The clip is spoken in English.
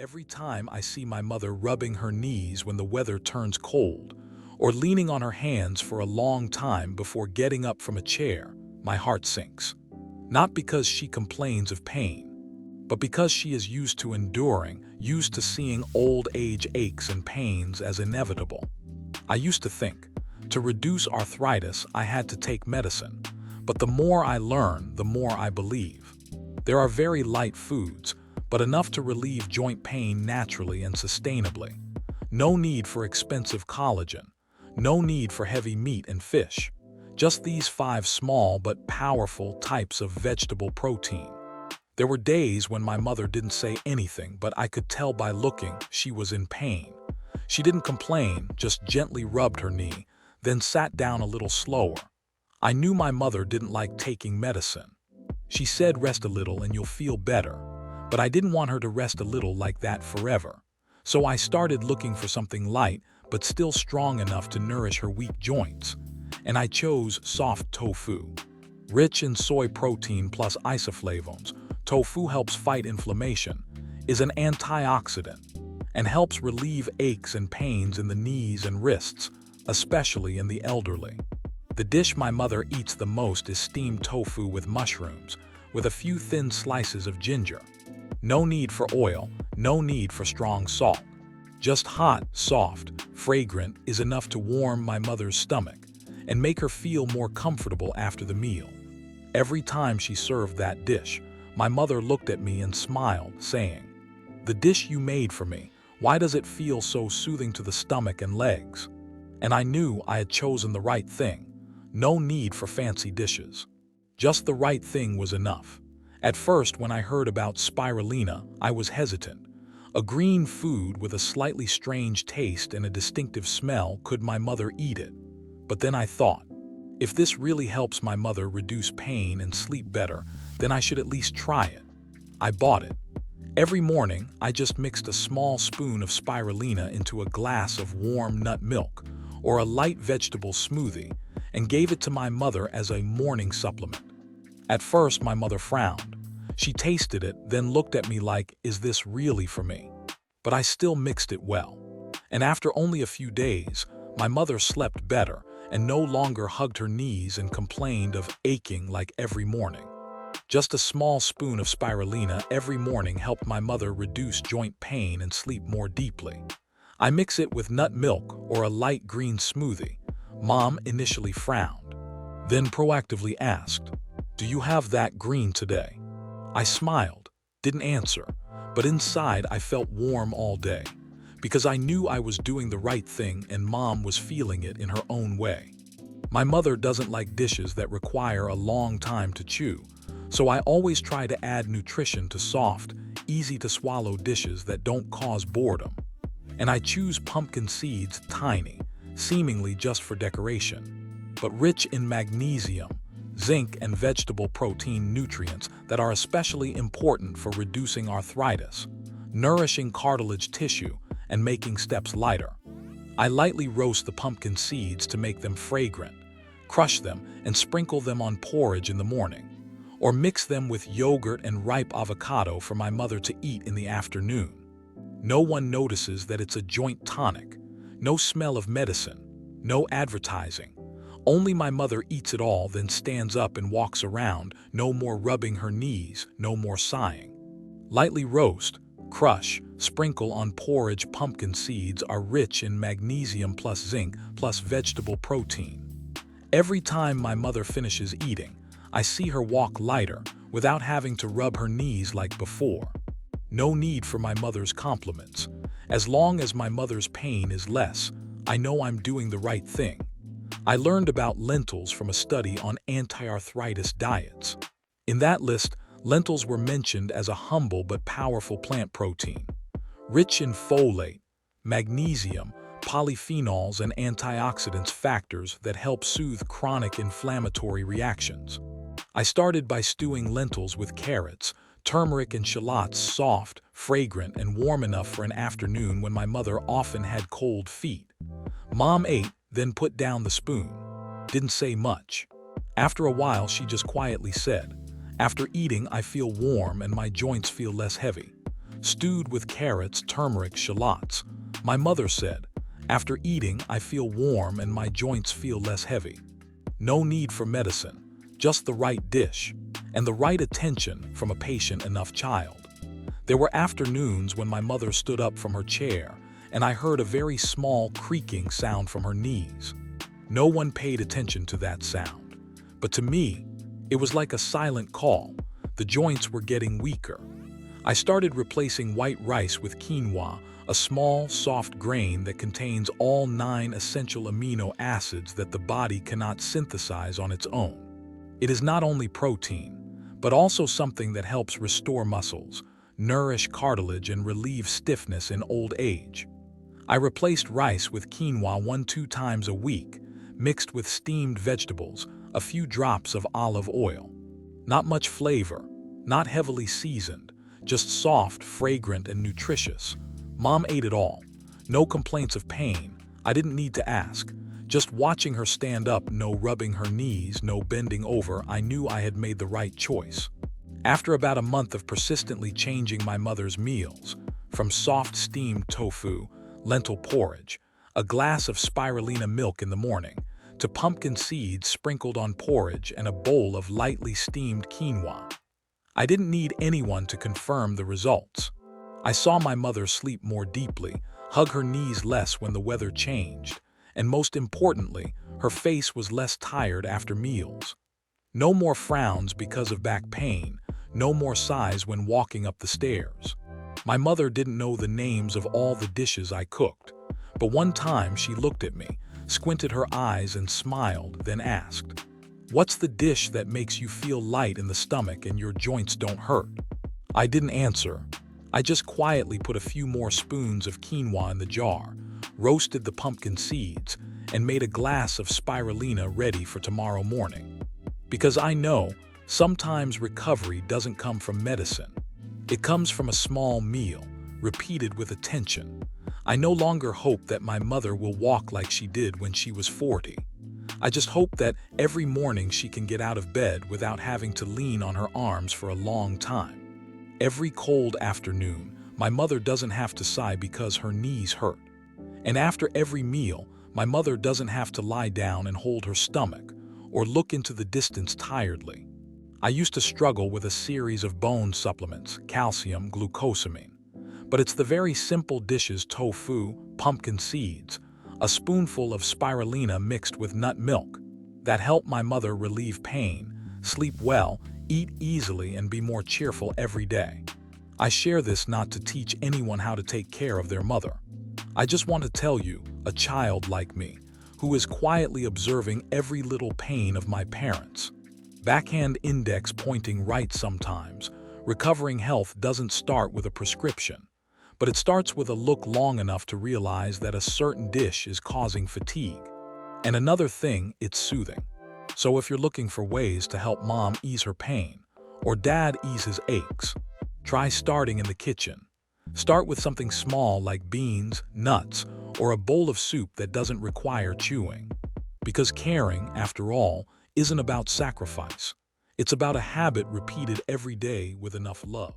Every time I see my mother rubbing her knees when the weather turns cold, or leaning on her hands for a long time before getting up from a chair, my heart sinks. Not because she complains of pain, but because she is used to enduring, used to seeing old age aches and pains as inevitable. I used to think, to reduce arthritis, I had to take medicine, but the more I learn, the more I believe. There are very light foods, but enough to relieve joint pain naturally and sustainably. No need for expensive collagen. No need for heavy meat and fish. Just these 5 small but powerful types of vegetable protein. There were days when my mother didn't say anything, but I could tell by looking she was in pain. She didn't complain, just gently rubbed her knee, then sat down a little slower. I knew my mother didn't like taking medicine. She said, "Rest a little and you'll feel better." But I didn't want her to rest a little like that forever. So I started looking for something light, but still strong enough to nourish her weak joints. And I chose soft tofu. Rich in soy protein plus isoflavones, tofu helps fight inflammation, is an antioxidant, and helps relieve aches and pains in the knees and wrists, especially in the elderly. The dish my mother eats the most is steamed tofu with mushrooms, with a few thin slices of ginger. No need for oil, no need for strong salt. Just hot, soft, fragrant is enough to warm my mother's stomach and make her feel more comfortable after the meal. Every time she served that dish, my mother looked at me and smiled, saying, "The dish you made for me, why does it feel so soothing to the stomach and legs?" And I knew I had chosen the right thing. No need for fancy dishes. Just the right thing was enough. At first, when I heard about spirulina, I was hesitant. A green food with a slightly strange taste and a distinctive smell, could my mother eat it? But then I thought, if this really helps my mother reduce pain and sleep better, then I should at least try it. I bought it. Every morning, I just mixed a small spoon of spirulina into a glass of warm nut milk or a light vegetable smoothie and gave it to my mother as a morning supplement. At first, my mother frowned. She tasted it, then looked at me like, "Is this really for me?" But I still mixed it well. And after only a few days, my mother slept better and no longer hugged her knees and complained of aching like every morning. Just a small spoon of spirulina every morning helped my mother reduce joint pain and sleep more deeply. I mix it with nut milk or a light green smoothie. Mom initially frowned, then proactively asked, "Do you have that green today?" I smiled, didn't answer, but inside I felt warm all day, because I knew I was doing the right thing and Mom was feeling it in her own way. My mother doesn't like dishes that require a long time to chew, so I always try to add nutrition to soft, easy-to-swallow dishes that don't cause boredom. And I choose pumpkin seeds, tiny, seemingly just for decoration, but rich in magnesium, zinc, and vegetable protein nutrients that are especially important for reducing arthritis, nourishing cartilage tissue, and making steps lighter. I lightly roast the pumpkin seeds to make them fragrant, crush them, and sprinkle them on porridge in the morning, or mix them with yogurt and ripe avocado for my mother to eat in the afternoon. No one notices that it's a joint tonic, no smell of medicine, no advertising. Only my mother eats it all, then stands up and walks around, no more rubbing her knees, no more sighing. Lightly roast, crush, sprinkle on porridge. Pumpkin seeds are rich in magnesium plus zinc plus vegetable protein. Every time my mother finishes eating, I see her walk lighter without having to rub her knees like before. No need for my mother's compliments. As long as my mother's pain is less, I know I'm doing the right thing. I learned about lentils from a study on anti-arthritis diets. In that list, lentils were mentioned as a humble but powerful plant protein, rich in folate, magnesium, polyphenols, and antioxidants, factors that help soothe chronic inflammatory reactions. I started by stewing lentils with carrots, turmeric, and shallots, soft, fragrant, and warm enough for an afternoon when my mother often had cold feet. Mom ate, then put down the spoon. Didn't say much. After a while, she just quietly said, "After eating, I feel warm and my joints feel less heavy." stewed with carrots, turmeric, shallots. My mother said, "After eating, I feel warm and my joints feel less heavy." No need for medicine, just the right dish, and the right attention from a patient enough child. There were afternoons when my mother stood up from her chair and I heard a very small creaking sound from her knees. No one paid attention to that sound, but to me, it was like a silent call. The joints were getting weaker. I started replacing white rice with quinoa, a small, soft grain that contains all 9 essential amino acids that the body cannot synthesize on its own. It is not only protein, but also something that helps restore muscles, nourish cartilage, and relieve stiffness in old age. I replaced rice with quinoa 1–2 times a week, mixed with steamed vegetables, a few drops of olive oil. Not much flavor, not heavily seasoned, just soft, fragrant, and nutritious. Mom ate it all. No complaints of pain. I didn't need to ask. Just watching her stand up, no rubbing her knees, no bending over, I knew I had made the right choice. After about a month of persistently changing my mother's meals, from soft steamed tofu, lentil porridge, a glass of spirulina milk in the morning, to pumpkin seeds sprinkled on porridge and a bowl of lightly steamed quinoa, I didn't need anyone to confirm the results. I saw my mother sleep more deeply, hug her knees less when the weather changed, and most importantly, her face was less tired after meals. No more frowns because of back pain, no more sighs when walking up the stairs. My mother didn't know the names of all the dishes I cooked, but one time she looked at me, squinted her eyes and smiled, then asked, "What's the dish that makes you feel light in the stomach and your joints don't hurt?" I didn't answer. I just quietly put a few more spoons of quinoa in the jar, roasted the pumpkin seeds, and made a glass of spirulina ready for tomorrow morning. Because I know sometimes recovery doesn't come from medicine. It comes from a small meal, repeated with attention. I no longer hope that my mother will walk like she did when she was 40. I just hope that every morning she can get out of bed without having to lean on her arms for a long time. Every cold afternoon, my mother doesn't have to sigh because her knees hurt. And after every meal, my mother doesn't have to lie down and hold her stomach or look into the distance tiredly. I used to struggle with a series of bone supplements, calcium, glucosamine. But it's the very simple dishes, tofu, pumpkin seeds, a spoonful of spirulina mixed with nut milk, that help my mother relieve pain, sleep well, eat easily, and be more cheerful every day. I share this not to teach anyone how to take care of their mother. I just want to tell you, a child like me, who is quietly observing every little pain of my parents. Backhand index pointing right sometimes. Recovering health doesn't start with a prescription, but it starts with a look long enough to realize that a certain dish is causing fatigue. And another thing, it's soothing. So if you're looking for ways to help mom ease her pain, or dad ease his aches, try starting in the kitchen. Start with something small like beans, nuts, or a bowl of soup that doesn't require chewing. Because caring, after all, isn't about sacrifice. It's about a habit repeated every day with enough love.